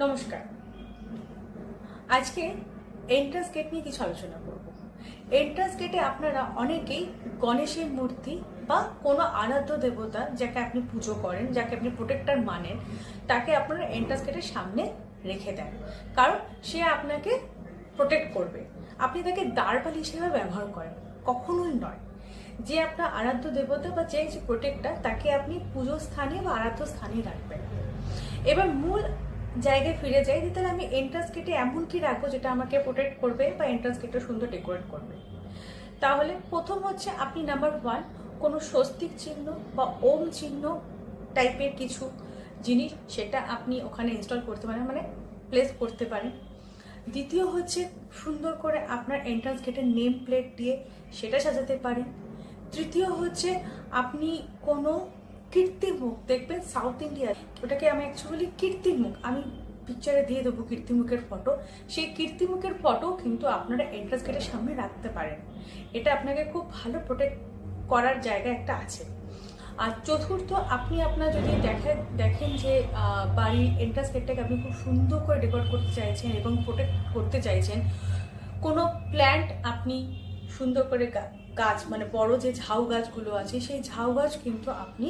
নমস্কার। আজকে entrance gate নিয়ে কিছু আলোচনা করব। এন্ট্রান্স গেটে আপনারা অনেকেই গণেশের মূর্তি বা কোনো আরাধ্য দেবতা যাকে আপনি পুজো করেন, যাকে আপনি প্রোটেক্টর মানেন, তাকে আপনারা এন্ট্রান্স গেটের সামনে রেখে দেন, কারণ সে আপনাকে প্রোটেক্ট করবে। আপনি তাকে দ্বারপাল হিসেবে ব্যবহার করেন, কখনোই নয়। যে আপনার আরাধ্য দেবতা বা যে প্রোটেক্টর, তাকে আপনি পুজো স্থানে বা আরাধ্য স্থানে রাখবেন। এবার মূল জায়গায় ফিরে যাই, যে তাহলে আমি এন্ট্রান্স গেটে এমন কি রাখবো যেটা আমাকে প্রোটেক্ট করবে বা এন্ট্রান্স গেটটা সুন্দর ডেকোরেট করবে। তাহলে প্রথম হচ্ছে আপনি নাম্বার 1 কোনো স্বস্তিক চিহ্ন বা ওম চিহ্ন টাইপের কিছু জিনিস সেটা আপনি ওখানে ইনস্টল করতে পারেন, মানে প্লেস করতে পারেন। দ্বিতীয় হচ্ছে সুন্দর করে আপনার এন্ট্রান্স গেটের নেম প্লেট দিয়ে সেটা সাজাতে পারেন। তৃতীয় হচ্ছে আপনি কোনো কীর্তিমুখ দেখবেন সাউথ ইন্ডিয়া, ওটাকে আমি অ্যাকচুয়ালি কীর্তিমুখ, আমি পিকচারে দিয়ে দেবো কীর্তিমুখের ফটো। সেই কীর্তিমুখের ফটো কিন্তু আপনারা এন্ট্রান্স গেটের সামনে রাখতে পারেন। এটা আপনাকে খুব ভালো প্রোটেক্ট করার জায়গা একটা আছে। আর চতুর্থ, আপনি আপনার যদি দেখেন যে বাড়ির এন্ট্রান্স গেটটাকে আপনি খুব সুন্দর করে ডেকোরেট করতে চাইছেন এবং প্রোটেক্ট করতে চাইছেন, কোনো প্ল্যান্ট আপনি সুন্দর করে গাছ, মানে বড় যে ঝাউ গাছগুলো আছে, সেই ঝাউ গাছ কিন্তু আপনি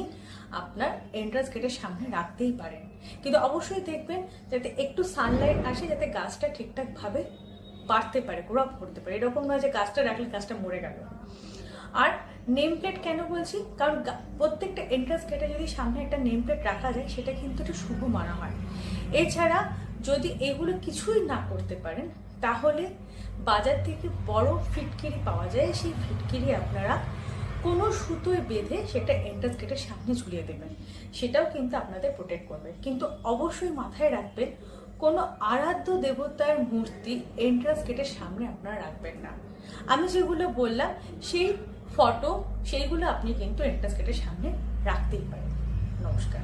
আপনার এন্ট্রান্স গেটের সামনে রাখতেই পারেন। কিন্তু অবশ্যই দেখবেন যাতে একটু সানলাইট আসে, যাতে গাছটা ঠিকঠাকভাবে বাড়তে পারে, গ্রো আপ করতে পারে। এরকম নয় যে গাছটা রাখলে গাছটা মরে গেল। আর নেম প্লেট কেন বলছি, কারণ প্রত্যেকটা এন্ট্রান্স গেটে যদি সামনে একটা নেম প্লেট রাখা যায়, সেটা কিন্তু একটা শুভ মানা হয়। এছাড়া যদি এগুলো কিছুই না করতে পারেন, তাহলে বাজার থেকে বড় ফিটকিরি পাওয়া যায়, সেই ফিটকিরি আপনারা কোনো সুতোয় বেঁধে সেটা এন্ট্রান্স গেটের সামনে ঝুলিয়ে দেবেন, সেটাও কিন্তু আপনাদের প্রোটেক্ট করবে। কিন্তু অবশ্যই মাথায় রাখবেন, কোনো আরাধ্য দেবতার মূর্তি এন্ট্রান্স গেটের সামনে আপনারা রাখবেন না। আমি যেগুলো বললাম সেই ফটো, সেইগুলো আপনি কিন্তু এন্ট্রান্স গেটের সামনে রাখতেই পারেন। নমস্কার।